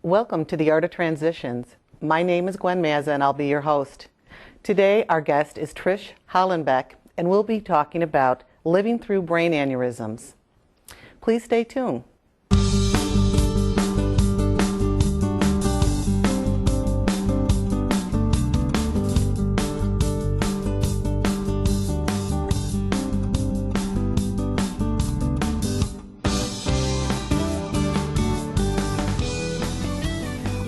Welcome to the Art of Transitions. My name is Gwen Mazza and I'll be your host. Today our guest is Trish Hollenbeck and we'll be talking about living through brain aneurysms. Please stay tuned.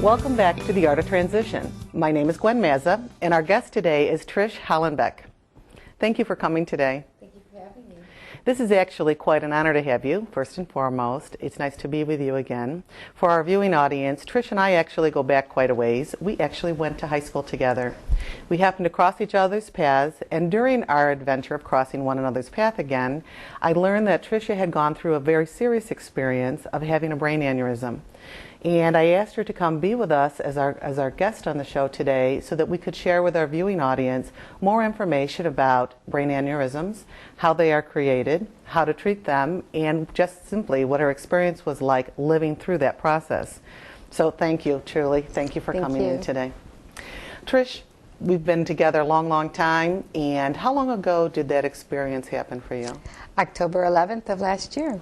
Welcome back to the Art of Transition. My name is Gwen Mazza, and our guest today is Trish Hollenbeck. Thank you for coming today. Thank you for having me. This is actually quite an honor to have you, first and foremost. It's nice to be with you again. For our viewing audience, Trish and I actually go back quite a ways. We actually went to high school together. We happened to cross each other's paths, and during our adventure of crossing one another's path again, I learned that Tricia had gone through a very serious experience of having a brain aneurysm. And I asked her to come be with us as our guest on the show today so that we could share with our viewing audience more information about brain aneurysms, how they are created, how to treat them, and just simply what her experience was like living through that process. So thank you, truly. Thank you for coming in today. Trish, we've been together a long, long time. And how long ago did that experience happen for you? October 11th of last year.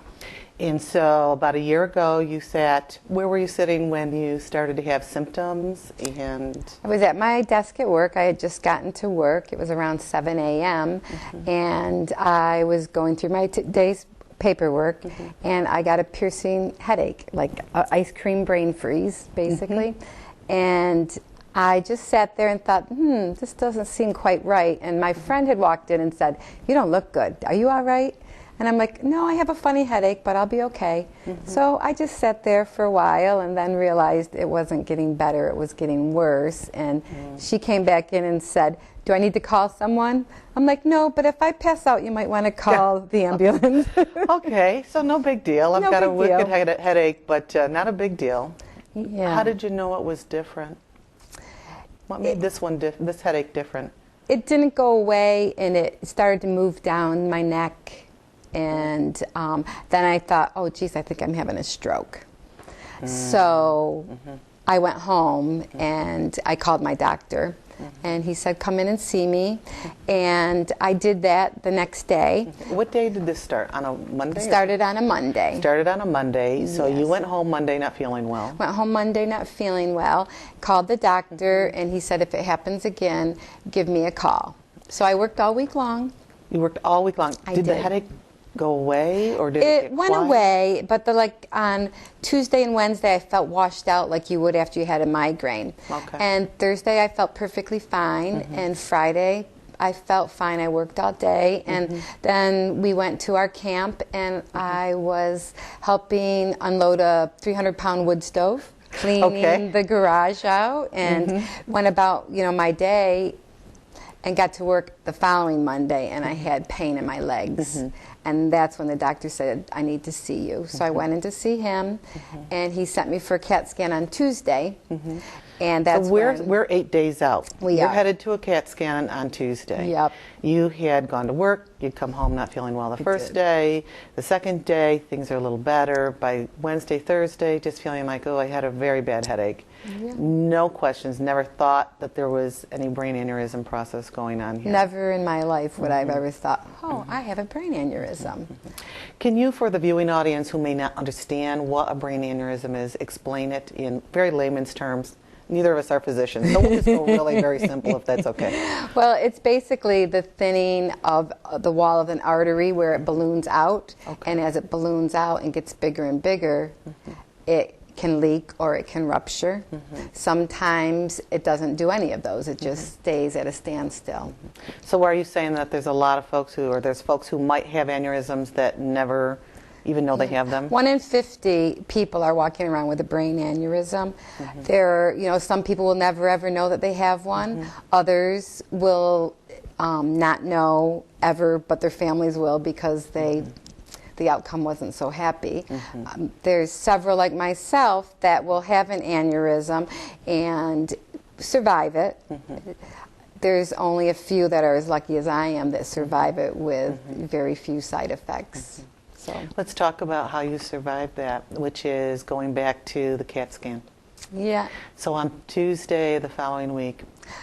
And so about a year ago you sat, where were you sitting when you started to have symptoms? And I was at my desk at work. I had just gotten to work. It was around 7 a.m. And I was going through my day's paperwork and I got a piercing headache, like an ice cream brain freeze, basically. And I just sat there and thought, this doesn't seem quite right. And my friend had walked in and said, "You don't look good. Are you all right?" And I'm like, "No, I have a funny headache, but I'll be okay." So I just sat there for a while and then realized it wasn't getting better, it was getting worse. And she came back in and said, "Do I need to call someone?" I'm like, "No, but if I pass out, you might want to call the ambulance." Okay, so no big deal. I've got a wicked headache, but not a big deal. Yeah. How did you know it was different? What made this headache different? It didn't go away, and it started to move down my neck. And then I thought, oh, geez, I think I'm having a stroke. So I went home and I called my doctor. And he said, "Come in and see me." And I did that the next day. What day did this start? On a Monday? Started on a Monday. Started on a Monday. So you went home Monday not feeling well. Went home Monday not feeling well. Called the doctor, and he said, "If it happens again, give me a call." So I worked all week long. You worked all week long. Did the headache go away, or did it went away, but on Tuesday and Wednesday I felt washed out like you would after you had a migraine. And Thursday I felt perfectly fine, and Friday I felt fine. I worked all day, and then we went to our camp, and I was helping unload a 300-pound wood stove, cleaning the garage out, and went about my day, and got to work the following Monday, and I had pain in my legs. And that's when the doctor said, "I need to see you." So I went in to see him, and he sent me for a CAT scan on Tuesday. And that's we're 8 days out. You're are headed to a CAT scan on Tuesday. Yep. You had gone to work. You'd come home not feeling well the first day. The second day, things are a little better. By Wednesday, Thursday, just feeling like, oh, I had a very bad headache. No questions. Never thought that there was any brain aneurysm process going on here. Never in my life would I've ever thought, oh, I have a brain aneurysm. Can you, for the viewing audience who may not understand what a brain aneurysm is, explain it in very layman's terms? Neither of us are physicians, so we'll just go really very simple if that's okay. Well, it's basically the thinning of the wall of an artery where it balloons out, and as it balloons out and gets bigger and bigger, it can leak or it can rupture. Sometimes it doesn't do any of those, it just stays at a standstill. So are you saying that there's a lot of folks there's folks who might have aneurysms that never even know they have them? 1 in 50 people are walking around with a brain aneurysm. There are, some people will never ever know that they have one. Others will not know ever, but their families will because the outcome wasn't so happy. There's several like myself that will have an aneurysm and survive it. There's only a few that are as lucky as I am that survive it with very few side effects. So let's talk about how you survived that, which is going back to the CAT scan. Yeah. So on Tuesday the following week.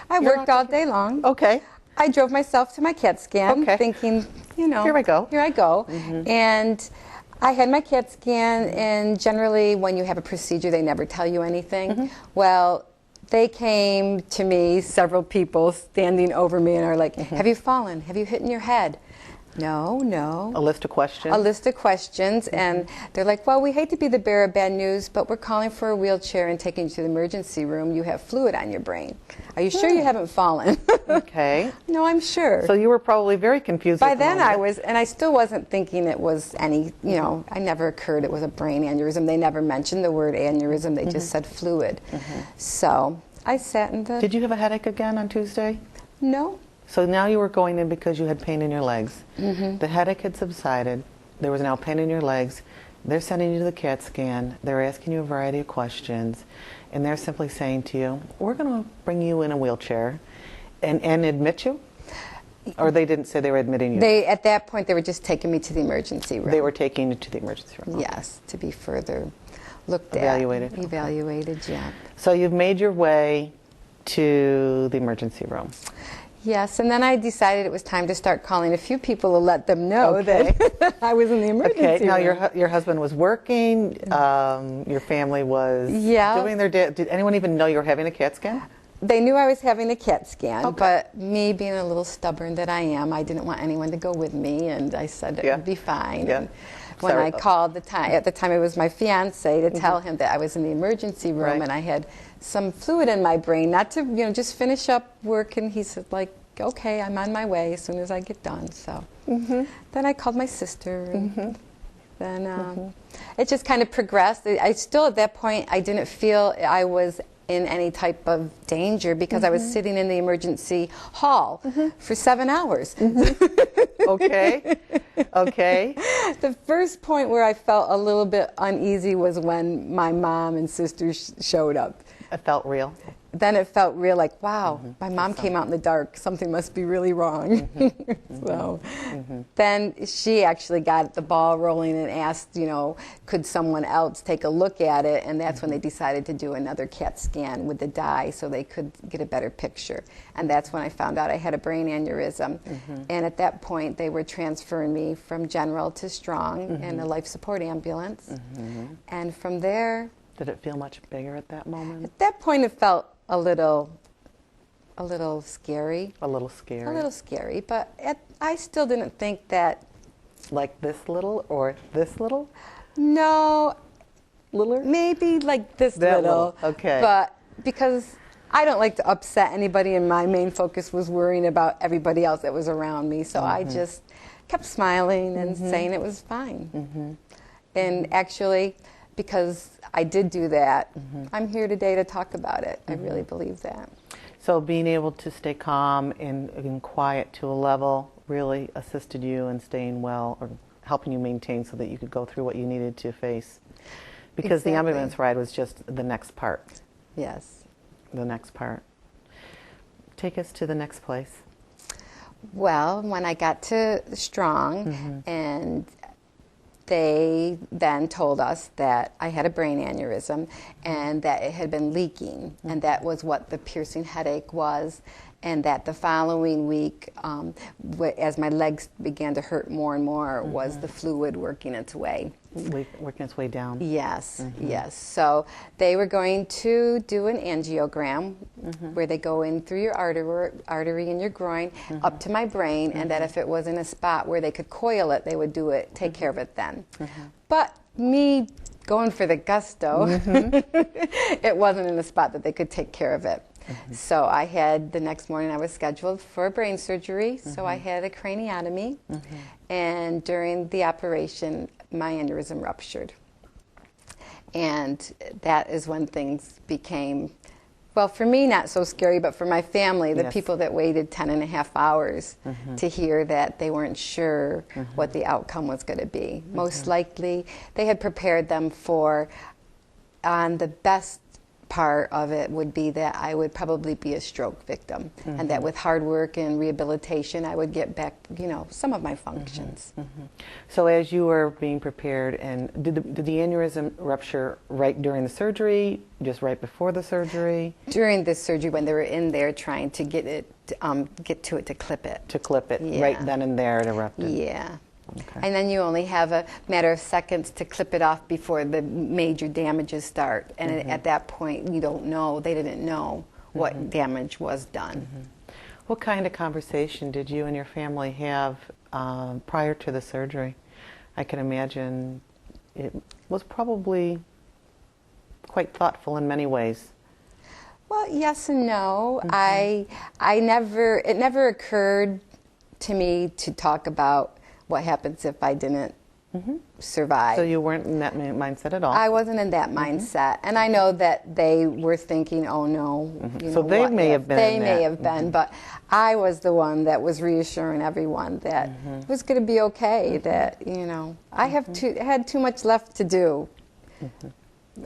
I worked all day long. Okay. I drove myself to my CAT scan, Okay. thinking, you know, Here I go. Here I go. And I had my CAT scan, and generally when you have a procedure, they never tell you anything. Well, they came to me, several people standing over me, and are like, have you fallen? Have you hit in your head? No, no. A list of questions? A list of questions, and they're like, well, we hate to be the bearer of bad news, but we're calling for a wheelchair and taking you to the emergency room. You have fluid on your brain. Are you sure you haven't fallen? Okay. No, I'm sure. So you were probably very confused. By at the then moment. I was, and I still wasn't thinking it was any, you know, I never occurred it was a brain aneurysm. They never mentioned the word aneurysm. They just said fluid. So I sat in the... Did you have a headache again on Tuesday? No. So now you were going in because you had pain in your legs. The headache had subsided. There was now pain in your legs. They're sending you to the CAT scan. They're asking you a variety of questions. And they're simply saying to you, we're going to bring you in a wheelchair and admit you? Or they didn't say they were admitting you? They, at that point, they were just taking me to the emergency room. They were taking you to the emergency room? Okay. Yes, to be further looked Evaluated. at. Evaluated, yeah. So you've made your way to the emergency room. Yes, and then I decided it was time to start calling a few people to let them know Okay. that I was in the emergency Okay, now room. your husband was working, your family was Yeah. doing their day. Did anyone even know you were having a CAT scan? They knew I was having a CAT scan, Okay. but me being a little stubborn that I am, I didn't want anyone to go with me, and I said it Yeah. would be fine. Yeah. And when Sorry. I called at the time it was my fiance, to tell him that I was in the emergency room Right. and I had some fluid in my brain, not to, you know, just finish up work, and he said, like, okay, I'm on my way as soon as I get done. So then I called my sister, and then it just kind of progressed. I still, at that point, I didn't feel I was in any type of danger because I was sitting in the emergency hall for 7 hours. Okay. Okay. The first point where I felt a little bit uneasy was when my mom and sister showed up. It felt real. Then it felt real, like, wow, my mom came out in the dark. Something must be really wrong. So then she actually got the ball rolling and asked, you know, could someone else take a look at it? And that's when they decided to do another CAT scan with the dye so they could get a better picture. And that's when I found out I had a brain aneurysm. And at that point, they were transferring me from general to strong in a life support ambulance. And from there... Did it feel much bigger at that moment? At that point, it felt a little scary. A little scary. A little scary, but I still didn't think that. Like this little or this little? No. Littler? Maybe like this That little. okay. But because I don't like to upset anybody, and my main focus was worrying about everybody else that was around me, so I just kept smiling and saying it was fine. And actually, because I did do that, I'm here today to talk about it. I really believe that. So being able to stay calm and quiet to a level really assisted you in staying well, or helping you maintain so that you could go through what you needed to face. Because the ambulance ride was just the next part. Yes. The next part. Take us to the next place. Well, when I got to Strong, and they then told us that I had a brain aneurysm and that it had been leaking, and that was what the piercing headache was, and that the following week, as my legs began to hurt more and more, was the fluid working its way. Working its way down. Yes, yes. So they were going to do an angiogram where they go in through your artery in your groin up to my brain, and that if it was in a spot where they could coil it, they would do it, take care of it then. But me going for the gusto, it wasn't in a spot that they could take care of it. So I had, the next morning I was scheduled for brain surgery, so I had a craniotomy, and during the operation my aneurysm ruptured. And that is when things became, well, for me not so scary, but for my family, the people that waited 10.5 hours to hear that they weren't sure what the outcome was going to be. Most likely they had prepared them for, on the best part of it would be that I would probably be a stroke victim, and that with hard work and rehabilitation, I would get back, you know, some of my functions. So as you were being prepared, and did the aneurysm rupture right during the surgery, just right before the surgery? During the surgery, when they were in there trying to get to it to clip it. To clip it, Yeah. right then and there it erupted. Yeah. Okay. And then you only have a matter of seconds to clip it off before the major damages start. And at that point, you don't know, they didn't know what damage was done. What kind of conversation did you and your family have prior to the surgery? I can imagine it was probably quite thoughtful in many ways. Well, yes and no. It never occurred to me to talk about what happens if I didn't survive. So you weren't in that mindset at all? I wasn't in that mindset, and I know that they were thinking, "Oh no." You So know, they what may if? have been They in may that. have been, but I was the one that was reassuring everyone that it was going to be okay. That, you know, I had too much left to do.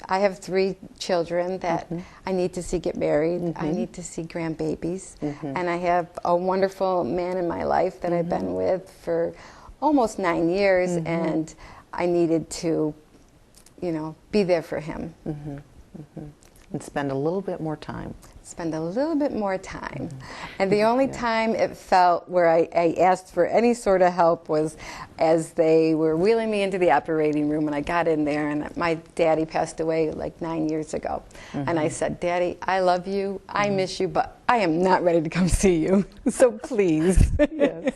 I have 3 children that I need to see get married. I need to see grandbabies, and I have a wonderful man in my life that I've been with for almost 9 years, and I needed to, you know, be there for him. And spend a little bit more time. Spend a little bit more time. And the only time it felt where I asked for any sort of help was as they were wheeling me into the operating room, and I got in there, and my daddy passed away like 9 years ago. And I said, "Daddy, I love you, I miss you, but I am not ready to come see you, so please." Yes.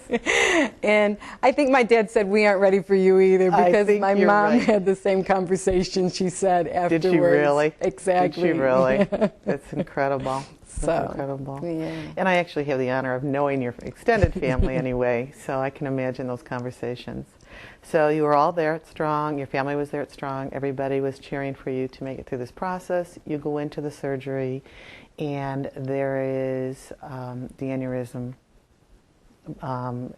And I think my dad said, "We aren't ready for you either," I because think my you're mom right. had the same conversation, she said afterwards. Did she really? Exactly. Did she really? That's incredible. That's So, incredible. yeah. And I actually have the honor of knowing your extended family anyway, so I can imagine those conversations. So you were all there at Strong, your family was there at Strong, everybody was cheering for you to make it through this process. You go into the surgery, and there is the aneurysm.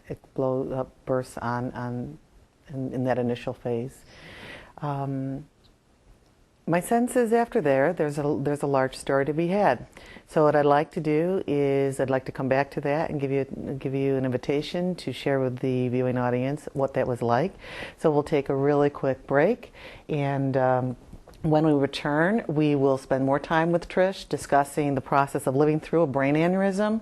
It blows up, bursts in that initial phase. My sense is after there's a large story to be had. So what I'd like to do is I'd like to come back to that and give you an invitation to share with the viewing audience what that was like. So we'll take a really quick break, and when we return, we will spend more time with Trish discussing the process of living through a brain aneurysm.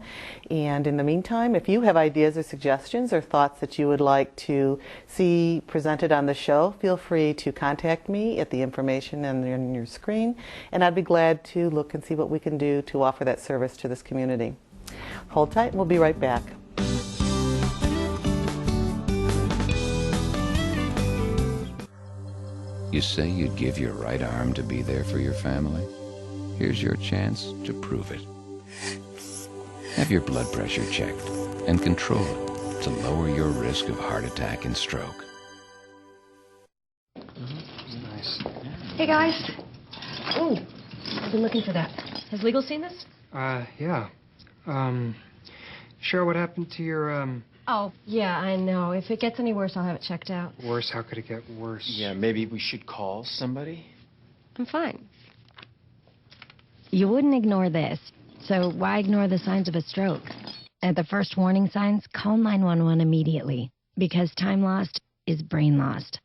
And in the meantime, if you have ideas or suggestions or thoughts that you would like to see presented on the show, feel free to contact me at the information on your screen, and I'd be glad to look and see what we can do to offer that service to this community. Hold tight, and we'll be right back. You say you'd give your right arm to be there for your family? Here's your chance to prove it. Have your blood pressure checked and control it to lower your risk of heart attack and stroke. Nice. Hey guys. Ooh, I've been looking for that. Has legal seen this? Yeah. Cheryl, what happened to your, Oh, yeah, I know. If it gets any worse, I'll have it checked out. worse? How could it get worse? Yeah, maybe we should call somebody? I'm fine. You wouldn't ignore this, so why ignore the signs of a stroke? At the first warning signs, call 911 immediately, because time lost is brain lost.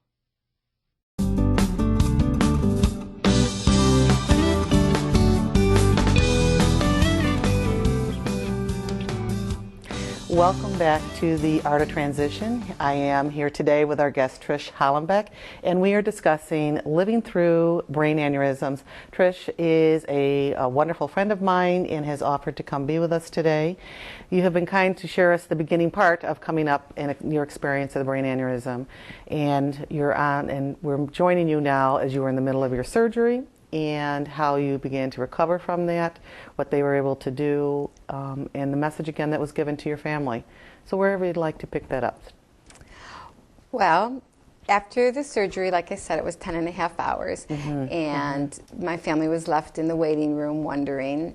Welcome back to The Art of Transition. I am here today with our guest Trish Hollenbeck, and we are discussing living through brain aneurysms. Trish is a wonderful friend of mine and has offered to come be with us today. You have been kind to share us the beginning part of coming up in your experience of the brain aneurysm, and we're joining you now as you were in the middle of your surgery, and how you began to recover from that, what they were able to do, and the message again that was given to your family. So wherever you'd like to pick that up. Well, after the surgery, like I said, it was 10.5 hours, and my family was left in the waiting room wondering.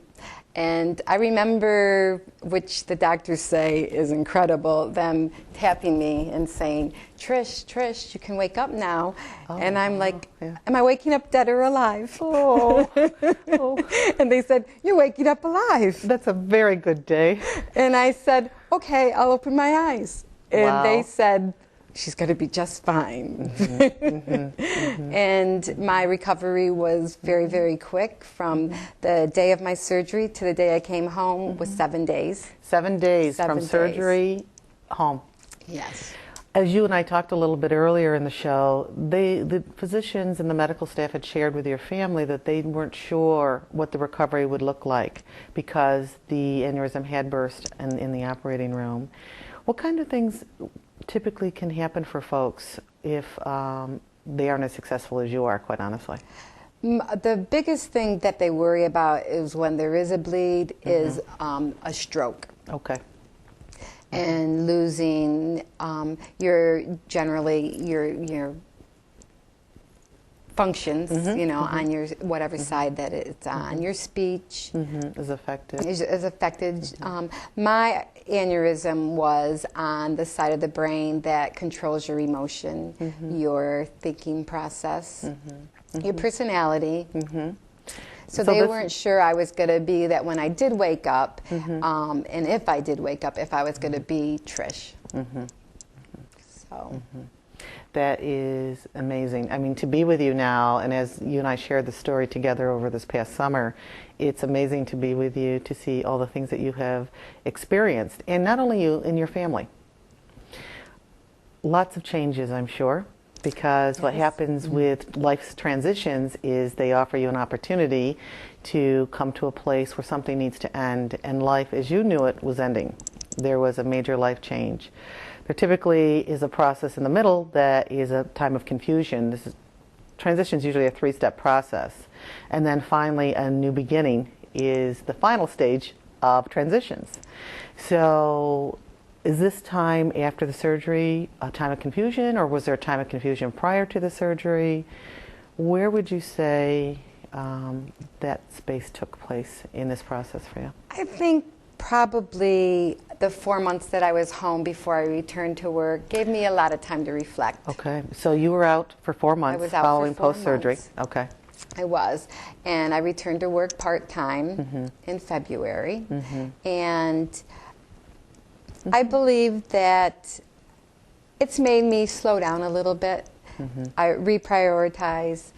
And I remember, which the doctors say is incredible, them tapping me and saying, Trish, Trish, you can wake up now. And I'm like, am I waking up dead or alive? Oh. And they said, you're waking up alive. That's a very good day. And I said, okay, I'll open my eyes. And they said, she's going to be just fine. And my recovery was very, very quick. From the day of my surgery to the day I came home was 7 days. 7 days 7 from days. surgery home. Yes. As you and I talked a little bit earlier in the show, the physicians and the medical staff had shared with your family that they weren't sure what the recovery would look like because the aneurysm had burst in the operating room. What kind of things typically can happen for folks if they aren't as successful as you are, quite honestly? The biggest thing that they worry about is when there is a bleed is a stroke. Okay. And losing your functions, you know, on your whatever side that it's on. Your speech is affected. Is affected. My aneurysm was on the side of the brain that controls your emotion, your thinking process, your personality. So they weren't sure I was going to be that when I did wake up, and if I did wake up, if I was going to be Trish. So. That is amazing. I mean, to be with you now, and as you and I shared the story together over this past summer, it's amazing to be with you, to see all the things that you have experienced, and not only you, in your family. Lots of changes, I'm sure, because what happens with life's transitions is they offer you an opportunity to come to a place where something needs to end, and life as you knew it was ending. There was a major life change. There typically is a process in the middle that is a time of confusion. Transition is usually a 3-step process. And then finally, a new beginning is the final stage of transitions. So is this time after the surgery a time of confusion, or was there a time of confusion prior to the surgery? Where would you say that space took place in this process for you? I think probably the 4 months that I was home before I returned to work gave me a lot of time to reflect. Okay, so you were out for 4 months I was out following for 4 post-surgery. months. Okay. I was, and I returned to work part-time in February, and I believe that it's made me slow down a little bit. I reprioritize.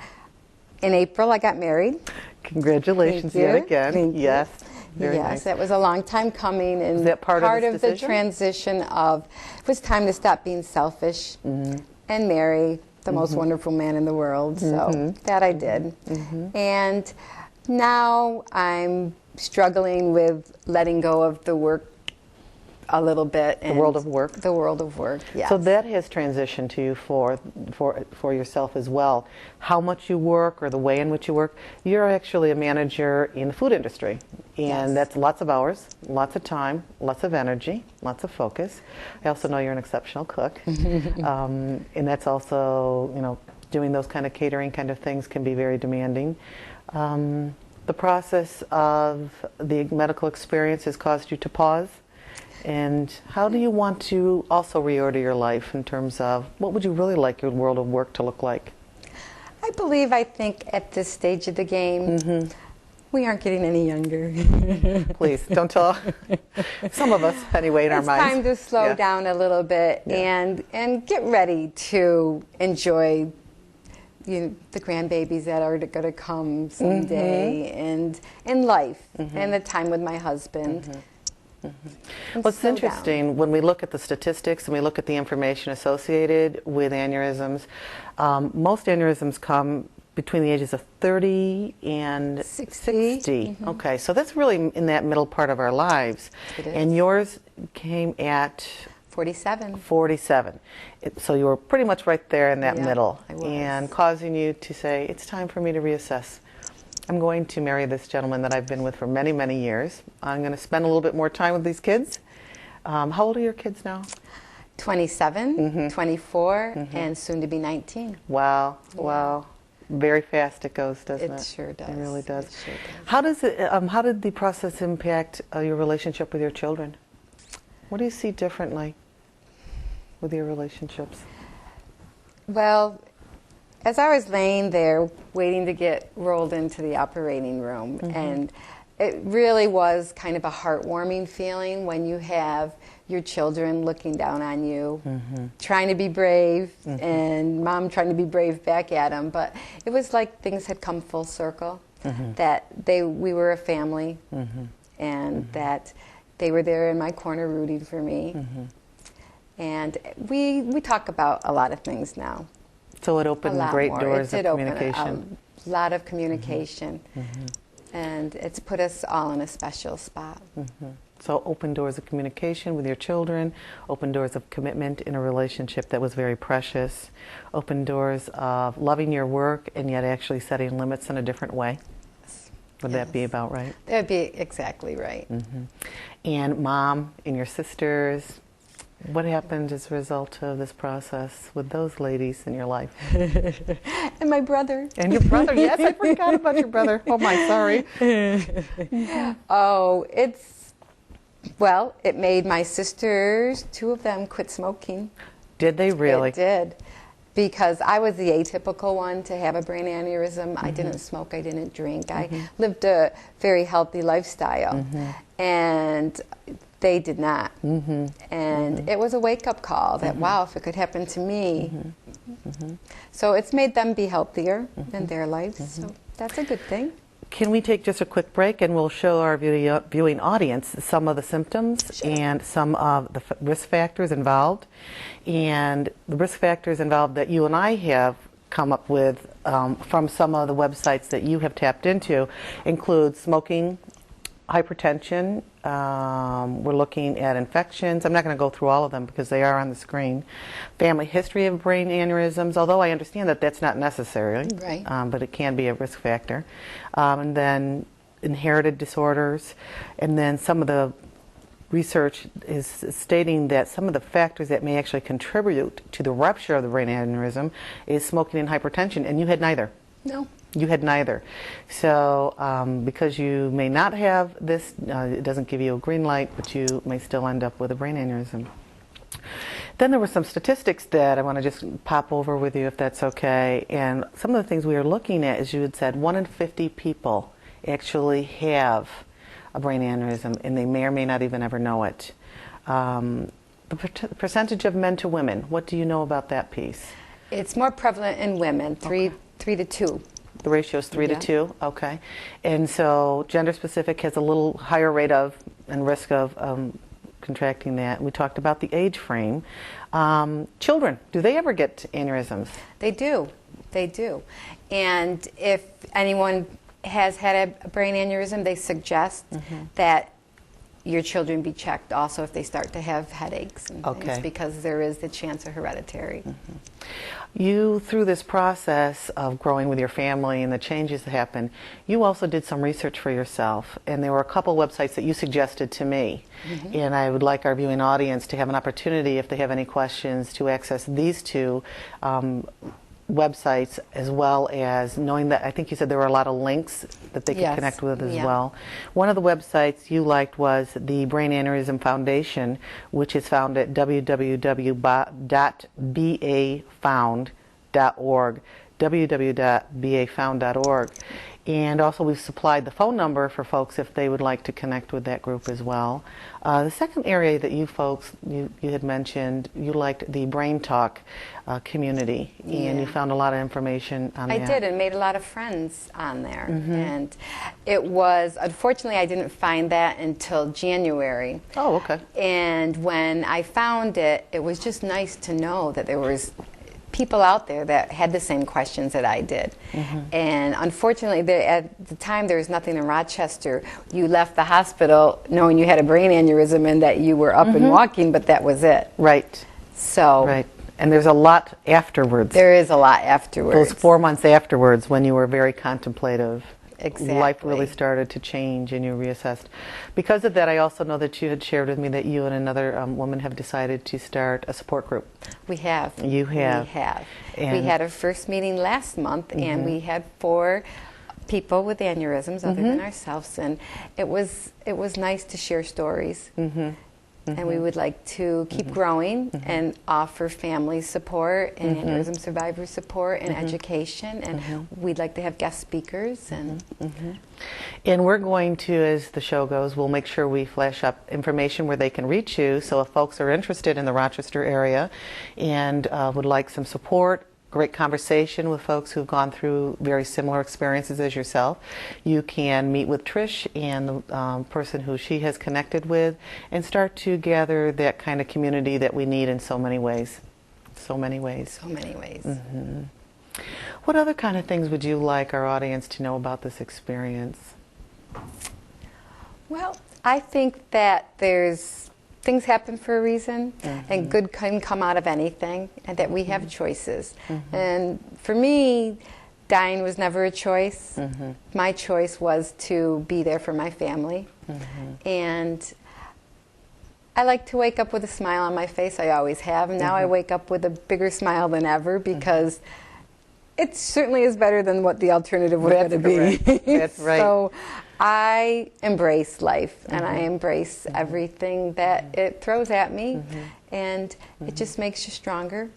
In April, I got married. Congratulations Thank you. yet again. Thank you. Yes. Very yes, nice. It was a long time coming, and Was that part of this the decision? transition of it was time to stop being selfish and marry the most wonderful man in the world. So that I did, and now I'm struggling with letting go of the work a little bit. The world of work. The world of work. Yes. So that has transitioned to you for yourself as well. How much you work, or the way in which you work. You're actually a manager in the food industry, and that's lots of hours, lots of time, lots of energy, lots of focus. I also know you're an exceptional cook, and that's also, you know, doing those kind of catering kind of things can be very demanding. The process of the medical experience has caused you to pause. And how do you want to also reorder your life in terms of what would you really like your world of work to look like? I think at this stage of the game, we aren't getting any younger. Please, don't tell some of us anyway in our minds. It's time to slow down a little bit and get ready to enjoy the grandbabies that are going to come someday, and life, and the time with my husband. Well, it's interesting when we look at the statistics and we look at the information associated with aneurysms. Most aneurysms come between the ages of 30 and 60. Okay, so that's really in that middle part of our lives. It is. And yours came at 47. 47. So you were pretty much right there in that middle, I was. and causing you to say, it's time for me to reassess. I'm going to marry this gentleman that I've been with for many, many years. I'm going to spend a little bit more time with these kids. How old are your kids now? 27, 24, and soon to be 19. Wow, wow. Very fast it goes, doesn't it? It sure does. It really does. It sure does. How does it? How did the process impact your relationship with your children? What do you see differently with your relationships? Well, as I was laying there waiting to get rolled into the operating room, and it really was kind of a heartwarming feeling when you have your children looking down on you, trying to be brave, and mom trying to be brave back at them. But it was like things had come full circle, that we were a family, and that they were there in my corner rooting for me. And we talk about a lot of things now. So it opened great doors of communication. Open a lot of communication. And it's put us all in a special spot. So open doors of communication with your children, open doors of commitment in a relationship that was very precious, open doors of loving your work and yet actually setting limits in a different way. Would that be about right? That would be exactly right. And mom and your sisters, what happened as a result of this process with those ladies in your life? And my brother. And your brother, yes, I forgot about your brother. Oh my, sorry. Oh, well, it made my sisters, 2 of them, quit smoking. Did they really? It did. Because I was the atypical one to have a brain aneurysm. I didn't smoke, I didn't drink. I lived a very healthy lifestyle. And they did not. And it was a wake-up call that, wow, if it could happen to me. So it's made them be healthier in their lives. So that's a good thing. Can we take just a quick break and we'll show our viewing audience some of the symptoms and some of the risk factors involved. And the risk factors involved that you and I have come up with from some of the websites that you have tapped into include smoking, hypertension, we're looking at infections. I'm not going to go through all of them because they are on the screen. Family history of brain aneurysms, although I understand that that's not necessary, right. But it can be a risk factor. And then inherited disorders, and then some of the research is stating that some of the factors that may actually contribute to the rupture of the brain aneurysm is smoking and hypertension, and you had neither. No. You had neither. So because you may not have this, it doesn't give you a green light, but you may still end up with a brain aneurysm. Then there were some statistics that I want to just pop over with you if that's okay. And some of the things we were looking at, as you had said, 1 in 50 people actually have a brain aneurysm, and they may or may not even ever know it. The percentage of men to women, what do you know about that piece? It's more prevalent in women, 3 to 2. The ratio is 3 to 2, okay. And so gender specific has a little higher rate of and risk of contracting that. We talked about the age frame. Children, do they ever get aneurysms? They do. They do. And if anyone has had a brain aneurysm, they suggest that your children be checked also if they start to have headaches and things, because there is the chance of hereditary. You, through this process of growing with your family and the changes that happened, you also did some research for yourself, and there were a couple websites that you suggested to me. And I would like our viewing audience to have an opportunity, if they have any questions, to access these 2 websites, as well as knowing that I think you said there were a lot of links that they could connect with as well. One of the websites you liked was the Brain Aneurysm Foundation, which is found at www.bafound.org, www.bafound.org. And also we've supplied the phone number for folks if they would like to connect with that group as well. The second area that you folks, you had mentioned, you liked the Brain Talk community, and you found a lot of information on that. I did, and made a lot of friends on there. And it was, unfortunately, I didn't find that until January. Oh, okay. And when I found it, it was just nice to know that there was people out there that had the same questions that I did. And unfortunately, at the time, there was nothing in Rochester. You left the hospital knowing you had a brain aneurysm and that you were up and walking, but that was it. Right. So. Right. And there's a lot afterwards. There is a lot afterwards. Those 4 months afterwards when you were very contemplative. life really started to change and you reassessed. Because of that, I also know that you had shared with me that you and another woman have decided to start a support group. We have. You have. We have. And we had our first meeting last month, and we had 4 people with aneurysms other than ourselves, and it was nice to share stories. And we would like to keep growing and offer family support and aneurysm survivor support and education, and we'd like to have guest speakers. And and we're going to, as the show goes, we'll make sure we flash up information where they can reach you, so if folks are interested in the Rochester area and would like some support, great conversation with folks who've gone through very similar experiences as yourself, you can meet with Trish and the person who she has connected with and start to gather that kind of community that we need in so many ways. So many ways. So many ways. What other kind of things would you like our audience to know about this experience? Well, I think that things happen for a reason, and good can come out of anything, and that we have choices. And for me, dying was never a choice. My choice was to be there for my family. And I like to wake up with a smile on my face. I always have. And now I wake up with a bigger smile than ever, because it certainly is better than what the alternative was going to be. That's right. So I embrace life, and I embrace everything that it throws at me, and it just makes you stronger.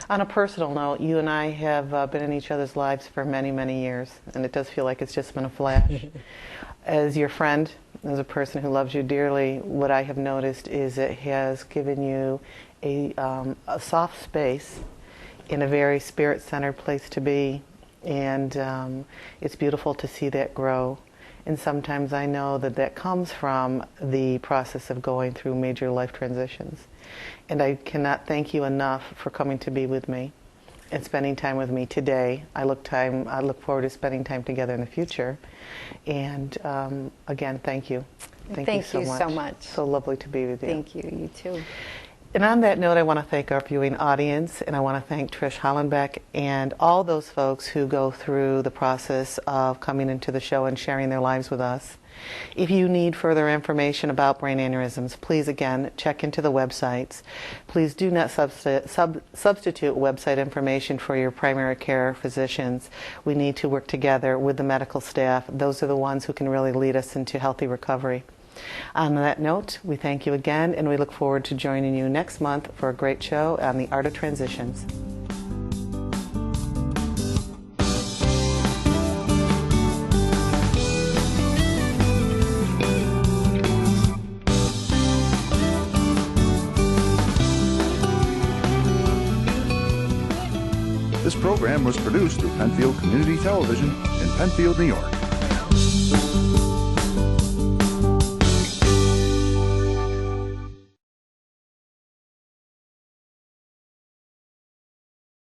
On a personal note, you and I have been in each other's lives for many, many years, and it does feel like it's just been a flash. As your friend, as a person who loves you dearly, what I have noticed is it has given you a soft space in a very spirit-centered place to be, and it's beautiful to see that grow. And sometimes I know that that comes from the process of going through major life transitions. And I cannot thank you enough for coming to be with me and spending time with me today. I look forward to spending time together in the future. And again, thank you. Thank you so much. So lovely to be with you. Thank you. You too. And on that note, I want to thank our viewing audience, and I want to thank Trish Hollenbeck and all those folks who go through the process of coming into the show and sharing their lives with us. If you need further information about brain aneurysms, please again check into the websites. Please do not substitute website information for your primary care physicians. We need to work together with the medical staff. Those are the ones who can really lead us into healthy recovery. On that note, we thank you again, and we look forward to joining you next month for a great show on the Art of Transitions. This program was produced through Penfield Community Television in Penfield, New York.